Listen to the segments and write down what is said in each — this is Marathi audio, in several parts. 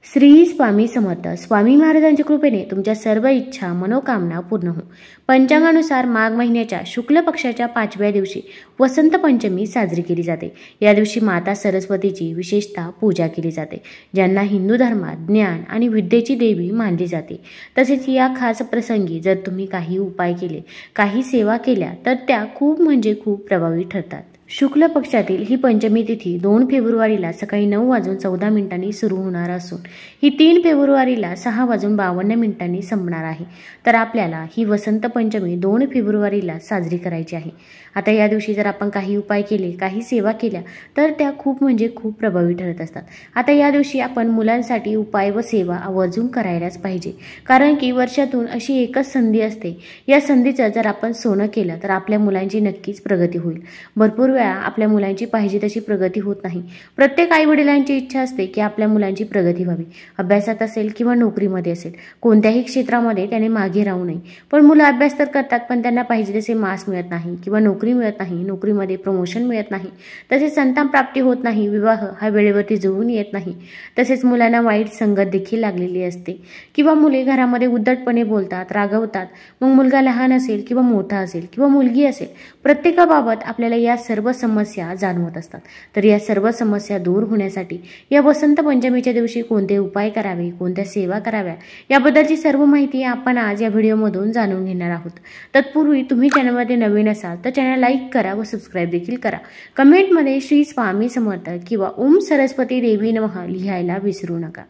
श्री स्वामी समर्थ. स्वामी महाराजांच्या कृपेने तुमच्या सर्व इच्छा मनोकामना पूर्ण हो. पंचांगानुसार माघ महिन्याच्या शुक्ल पक्षाच्या 5व्या दिवशी वसंत पंचमी साजरी केली जाते. या दिवशी माता सरस्वतीची विशेषतः पूजा केली जाते, ज्यांना हिंदू धर्मात ज्ञान आणि विद्येची देवी मानली जाते. तसेच या खास प्रसंगी जर तुम्ही काही उपाय केले, काही सेवा केल्या तर त्या खूप प्रभावी ठरतात. शुक्ल पक्षातील ही पंचमी तिथी 2 फेब्रुवारीला सकाळी 9:14 सुरू होणार असून ही 3 फेब्रुवारीला 6:52 संपणार आहे. तर आपल्याला ही वसंत पंचमी 2 फेब्रुवारीला साजरी करायची आहे. आता या दिवशी जर आपण काही उपाय केले, काही सेवा केल्या तर त्या खूप प्रभावी ठरत असतात. आता या दिवशी आपण मुलांसाठी उपाय व सेवा आवर्जून करायलाच पाहिजे, कारण की वर्षातून अशी एकच संधी असते. या संधीचं जर आपण सोनं केलं तर आपल्या मुलांची नक्कीच प्रगती होईल. भरपूर वेळा आपल्या मुलांची पाहिजे तशी प्रगती होत नाही. प्रत्येक आईवडिलांची इच्छा असते की आपल्या मुलांची प्रगती व्हावी. अभ्यासात असेल किंवा नोकरीमध्ये असेल, कोणत्याही क्षेत्रामध्ये त्याने मागे राहू नये. पण मुलं अभ्यास तर करतात, पण त्यांना पाहिजे तसे मार्क्स मिळत नाही किंवा नोकरी मिळत नाही, नोकरीमध्ये प्रमोशन मिळत नाही, तसेच संतान प्राप्ती होत नाही, विवाह हा वेळेवरती जुळून येत नाही. तसेच मुलांना वाईट संगत देखील लागलेली असते किंवा मुले घरामध्ये उद्धटपणे बोलतात, रागवतात. मग मुलगा लहान असेल किंवा मोठा असेल किंवा मुलगी असेल, प्रत्येकाबाबत आपल्याला या सर्व समस्या जाणवत असतात. तर या सर्व समस्या दूर होण्यासाठी या वसंत पंचमीच्या दिवशी कोणते उपाय करावे, कोणत्या सेवा कराव्या, याबद्दलची सर्व माहिती आपण आज या व्हिडिओमधून जाणून घेणार आहोत. तत्पूर्वी तुम्ही चॅनलमध्ये नवीन असाल तर चॅनल लाईक करा व सबस्क्राईब देखील करा. कमेंटमध्ये श्री स्वामी समर्थ किंवा ओम सरस्वती देवी नमः लिहायला विसरू नका.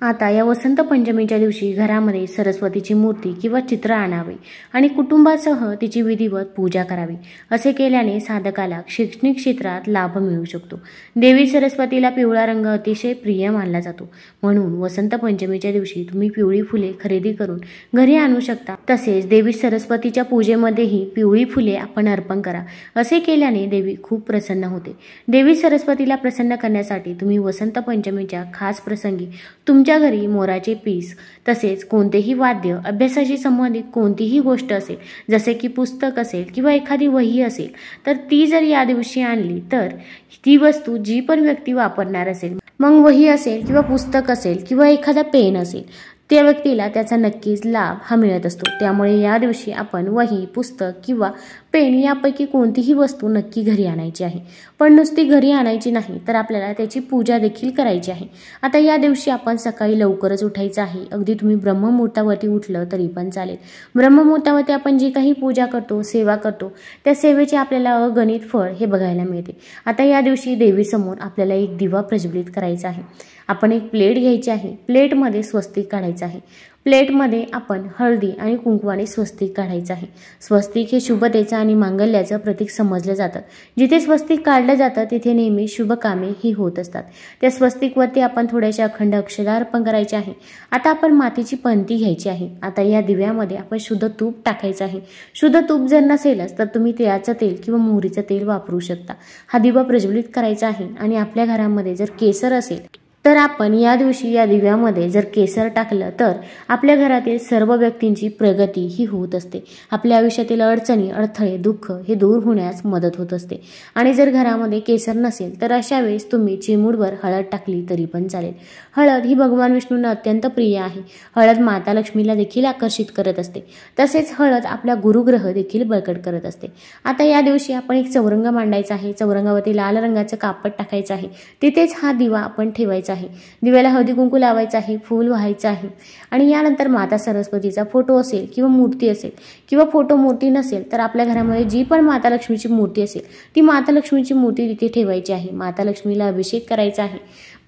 आता या वसंत पंचमीच्या दिवशी घरामध्ये सरस्वतीची मूर्ती किंवा चित्र आणावे आणि कुटुंबासह तिची विधिवत पूजा करावी. असे केल्याने साधकाला शैक्षणिक क्षेत्रात लाभ मिळू शकतो. देवी सरस्वतीला पिवळा रंग अतिशय प्रिय मानला जातो, म्हणून वसंत पंचमीच्या दिवशी तुम्ही पिवळी फुले खरेदी करून घरी आणू शकता. तसेच देवी सरस्वतीच्या पूजेमध्येही पिवळी फुले आपण अर्पण करा. असे केल्याने देवी खूप प्रसन्न होते. देवी सरस्वतीला प्रसन्न करण्यासाठी तुम्ही वसंत पंचमीच्या खास प्रसंगी तुमच्या घरी मोराचे पीस, तसेच कोणतेही वाद्य, अभ्यासाशी संबंधित कोणतीही गोष्ट असेल, जसे की पुस्तक असेल किंवा एखादी वही असेल, तर ती जर या दिवशी आणली तर ती वस्तू जी पण व्यक्ती वापरणार असेल, मग वही असेल किंवा पुस्तक असेल किंवा एखादा पेन असेल, त्या व्यक्तीला त्याचा नक्कीच लाभ हा मिळत असतो. त्यामुळे या दिवशी आपण वही, पुस्तक किंवा पेन यापैकी कोणतीही वस्तू नक्की घरी आणायची आहे. पण नुसती घरी आणायची नाही, तर आपल्याला त्याची पूजा देखील करायची आहे. आता या दिवशी आपण सकाळी लवकरच उठायचं आहे. अगदी तुम्ही ब्रह्ममुहूर्तावरती उठलं तरी पण चालेल. ब्रह्ममुहूर्तावरती आपण जी काही पूजा करतो, सेवा करतो, त्या सेवेचे आपल्याला अगणित फळ हे बघायला मिळते. आता या दिवशी देवीसमोर आपल्याला एक दिवा प्रज्वलित करायचा आहे. आपण एक प्लेट घ्यायची आहे. प्लेटमध्ये स्वस्तिक काढायचं आहे. प्लेटमध्ये आपण हळदी आणि कुंकवाने स्वस्तिक काढायचं आहे. स्वस्तिक हे शुभतेचं आणि मांगल्याचं प्रतीक समजलं जातं. जिथे स्वस्तिक काढलं जातं तिथे नेहमी शुभ कामे ही होत असतात. त्या स्वस्तिकवरती आपण थोड्याशा अखंड अक्षता अर्पण करायचे आहे. आता आपण मातीची पंती घ्यायची आहे. आता या दिव्यामध्ये आपण शुद्ध तूप टाकायचं आहे. शुद्ध तूप जर नसेलच तर तुम्ही तिळाचं तेल किंवा मोहरीचं तेल वापरू शकता. हा दिवा प्रज्वलित करायचा आहे. आणि आपल्या घरामध्ये जर केसर असेल तर आपण या दिवशी या दिव्यामध्ये जर केसर टाकलं तर आपल्या घरातील सर्व व्यक्तींची प्रगती ही होत असते. आपल्या आयुष्यातील अडचणी, अडथळे, दुःख हे दूर होण्यास मदत होत असते. आणि जर घरामध्ये केसर नसेल तर अशा वेळेस तुम्ही चिमूटभर हळद टाकली तरी पण चालेल. हळद ही भगवान विष्णूंना अत्यंत प्रिय आहे. हळद माता लक्ष्मीला देखील आकर्षित करत असते. तसेच हळद आपला गुरुग्रह देखील बळकट करत असते. आता या दिवशी आपण एक चौरंग मांडायचा आहे. चौरंगावरती लाल रंगाचं कापड टाकायचं आहे. तिथेच हा दिवा आपण ठेवायचा आहे. दिव्याला हळदी कुंकू लावायचं आहे, फूल व्हायचं आहे. आणि यानंतर माता सरस्वतीचा फोटो असेल किंवा मूर्ती असेल किंवा फोटो मूर्ती नसेल तर आपल्या घरामध्ये जी पण माता लक्ष्मीची मूर्ती असेल ती माता लक्ष्मीची मूर्ती तिथे ठेवायची आहे. माता लक्ष्मीला अभिषेक करायचा आहे.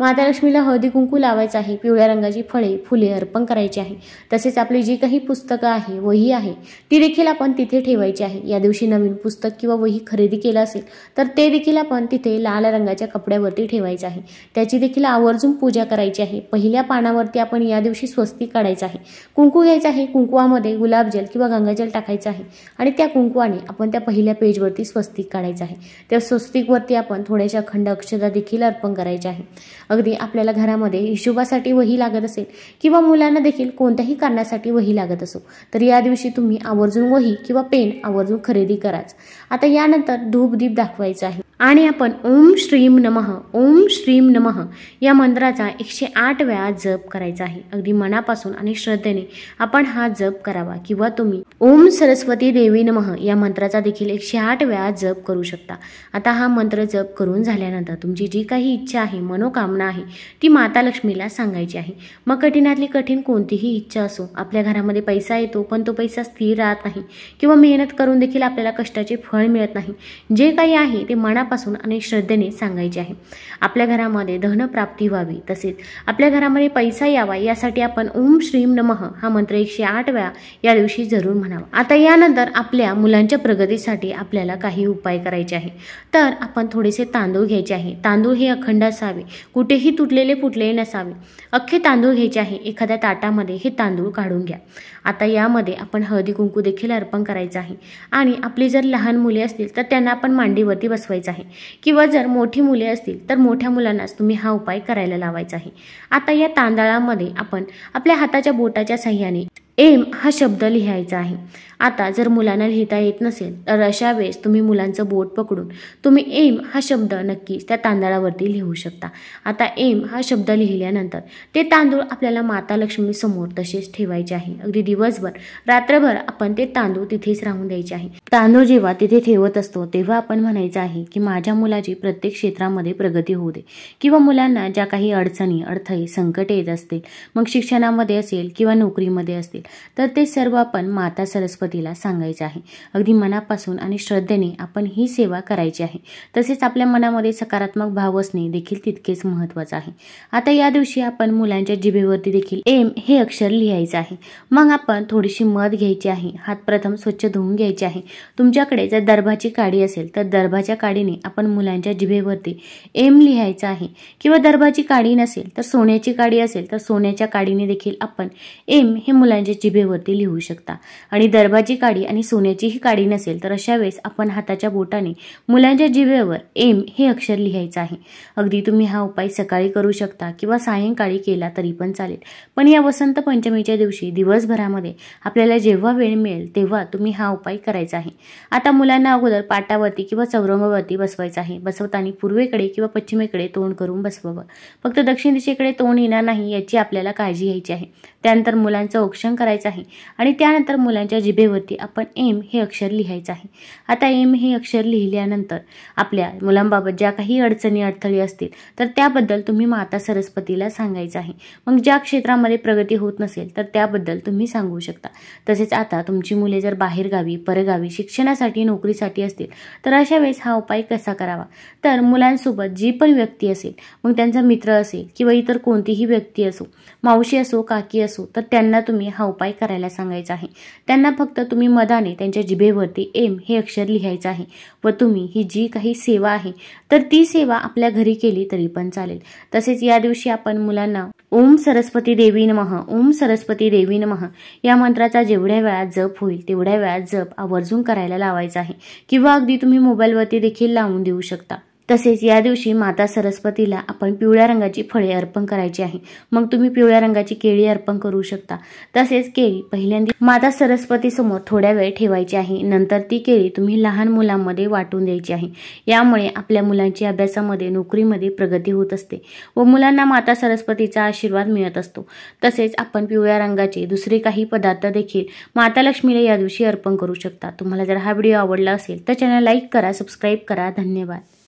माता लक्ष्मीला हळदी कुंकू लावायचं आहे. पिवळ्या रंगाची फळे, फुले अर्पण करायची आहे. तसेच आपली जी काही पुस्तकं आहे, वही आहे, ती देखील आपण तिथे ठेवायची आहे. या दिवशी नवीन पुस्तक किंवा वही खरेदी केलं असेल तर ते देखील आपण तिथे लाल रंगाच्या कपड्यावरती ठेवायचं आहे. त्याची देखील आवर्जून पूजा करायची आहे. पहिल्या पानावरती आपण या दिवशी स्वस्तिक काढायचं आहे. कुंकू घ्यायचं आहे. कुंकुवामध्ये गुलाबजल किंवा गंगाजल टाकायचं आहे आणि त्या कुंकुवाने आपण त्या पहिल्या पेजवरती स्वस्तिक काढायचं आहे. त्या स्वस्तिकवरती आपण थोड्याशा अखंड अक्षता देखील अर्पण करायच्या आहे. अगदी आपल्याला घरामध्ये हिशोबासाठी वही लागत असेल किंवा मुलांना देखील कोणत्याही कारणासाठी वही लागत असो तर या दिवशी तुम्ही आवर्जून वही किंवा पेन आवर्जून खरेदी कराच. आता यानंतर धूप दीप दाखवायचा आहे. आणि आपण ओम श्रीम नमः ओम श्रीम नमः या मंत्राचा 108 वेळा जप करायचा आहे। अगदी मनापासून आणि श्रद्धेने आपण हा जप करावा किंवा तुम्ही ओम सरस्वती देवी नमः या मंत्राचा देखील 108 वेळा जप करू शकता। आता हा मंत्र जप करून झाल्यानंतर तुमची जी काही इच्छा आहे, मनोकामना आहे ती माता लक्ष्मीला सांगायची आहे। मग कठीणातली कठीण कोणतीही इच्छा असो, आपल्या घरामध्ये पैसा येतो पण तो पैसा स्थिर राहत नाही किंवा मेहनत करून देखील आपल्याला कष्टाचे फळ मिळत नाही, जे काही आहे ते मनापासून आणि श्रद्धेने सांगायचे आहे। आपल्या घरामध्ये धनप्राप्ती व्हावी, तसेच आपल्या घरामध्ये पैसा यावा यासाठी आपण ओम श्रीम नमः हा मंत्र 108 वेळा या दिवशी जरूर म्हणावा। आता यानंतर आपल्या मुलांच्या प्रगतीसाठी आपल्याला काही उपाय करायचे आहे। तर आपण थोडेसे तांदूळ घ्यायचे आहे। तांदूळ हे अखंड असावे, कुठेही तुटलेले फुटलेले नसावे। अख्खे तांदूळ घ्यायचे आहे। एखाद्या ताटामध्ये हे तांदूळ काढून घ्या। आता यामध्ये आपण हळदी कुंकू देखील अर्पण करायचं आहे आणि आपली जर लहान मुले असतील तर त्यांना आपण मांडीवरती बसवायचं आहे किंवा जर मोठी मुले असतील तर मोठ्या मुलांनाच तुम्ही हा उपाय करायला लावायचा आहे। आता या तांदळामध्ये आपण आपल्या हाताच्या बोटाच्या साहाय्याने एम हा शब्द लिहायचा आहे। आता जर मुलांना लिहिता येत नसेल तर अशा वेळेस तुम्ही मुलांचं बोट पकडून तुम्ही एम हा शब्द नक्कीच त्या तांदळावरती लिहू शकता। आता एम हा शब्द लिहिल्यानंतर ते तांदूळ आपल्याला माता लक्ष्मी समोर तसेच ठेवायचे आहे। अगदी दिवसभर रात्रभर आपण ते तांदूळ तिथेच राहून द्यायचे आहे। तांदूळ जेव्हा तिथे ठेवत असतो तेव्हा आपण म्हणायचं आहे की माझ्या मुलाची प्रत्येक क्षेत्रामध्ये प्रगती होऊ दे किंवा मुलांना ज्या काही अडचणी, अडथळे, संकटे येत असतील, मग शिक्षणामध्ये असेल किंवा नोकरीमध्ये असतील, तर ते सर्व आपण माता सरस्वतीला सांगायचे आहे। अगदी मनापासून आणि श्रद्धेने आपण ही सेवा करायची आहे। तसेच आपल्या मनामध्ये सकारात्मक भाव असणे देखील तितकेच महत्त्वाचे आहे। आता या दिवशी आपण मुलांच्या जिभेवरती देखील एम हे अक्षर लिहायचे आहे। मग आपण थोडीशी मध घ्यायची आहे। हात प्रथम स्वच्छ धुवून घ्यायचे आहे। तुमच्याकडे जर दर्भाची काडी असेल तर दर्भाच्या काडीने आपण मुलांच्या जिभेवरती एम लिहायचा आहे किंवा दर्भाची काडी नसेल तर सोन्याची काडी असेल तर सोन्याच्या काडीने देखील आपण एम हे मुलांच्या जिभेवरती लिहू शकता। आणि दर्भाची काडी आणि सोन्याचीही काडी नसेल तर अशा वेळेस आपण हाताच्या बोटाने मुलांच्या जिभेवर एम हे अक्षर लिहायचं आहे। अगदी तुम्ही हा उपाय सकाळी करू शकता किंवा सायंकाळी केला तरी पण चालेल, पण या वसंत पंचमीच्या दिवशी दिवसभरामध्ये आपल्याला जेव्हा वेळ मिळेल तेव्हा तुम्ही हा उपाय करायचा आहे। आता मुलांना अगोदर पाटावरती किंवा चौरंगावरती बसवायचं आहे। बसवताना पूर्वेकडे किंवा पश्चिमेकडे तोंड करून बसवावं। फक्त दक्षिण दिशेकडे तोंड येणार नाही याची आपल्याला काळजी घ्यायची आहे। त्यानंतर मुलांचं औक्षण करायचं आहे आणि त्यानंतर मुलांच्या जिभेवरती आपण एम हे अक्षर लिहायचं आहे। आता एम हे अक्षर लिहिल्यानंतर आपल्या मुलांबाबत ज्या काही अडचणी, अडथळे असतील तर त्याबद्दल तुम्ही माता सरस्वतीला सांगायचं आहे। मग ज्या क्षेत्रामध्ये प्रगती होत नसेल तर त्याबद्दल तुम्ही सांगू शकता। तसेच आता तुमची मुले जर बाहेरगावी, परगावी शिक्षणासाठी, नोकरीसाठी असतील तर अशा वेळेस हा उपाय कसा करावा, तर मुलांसोबत जी पण व्यक्ती असेल, मग त्यांचा मित्र असेल किंवा इतर कोणतीही व्यक्ती असो, मावशी असो, काकी असो, तर त्यांना तुम्ही हा उपाय करायला सांगायचा आहे। त्यांना फक्त तुम्ही मधाने त्यांच्या जिभेवरती एम हे अक्षर लिहायचं आहे व तुम्ही ही जी काही सेवा आहे तर ती सेवा आपल्या घरी केली तरी पण चालेल। तसेच या दिवशी आपण मुलांना ओम सरस्वती देवी नमः ओम सरस्वती देवी नमः या मंत्राचा जेवढ्या वेळा जप होईल तेवढ्या वेळा जप आवर्जून करायला लावायचा आहे किंवा अगदी तुम्ही मोबाईलवरती देखील लावून देऊ शकता। तसेच या दिवशी माता सरस्वतीला आपण पिवळ्या रंगाची फळे अर्पण करायची आहे। मग तुम्ही पिवळ्या रंगाची केळी अर्पण करू शकता। तसेच केळी पहिल्यांदा माता सरस्वती समोर थोड्या वेळ ठेवायची आहे। नंतर ती केळी तुम्ही लहान मुलांमध्ये वाटून द्यायची आहे। यामुळे आपल्या मुलांची अभ्यासामध्ये, नोकरीमध्ये प्रगती होत असते व मुलांना माता सरस्वतीचा आशीर्वाद मिळत असतो। तसेच आपण पिवळ्या रंगाचे दुसरे काही पदार्थ देखील माता लक्ष्मीला या दिवशी अर्पण करू शकता। तुम्हाला जर हा व्हिडिओ आवडला असेल तर चॅनल लाईक करा, सबस्क्राईब करा। धन्यवाद।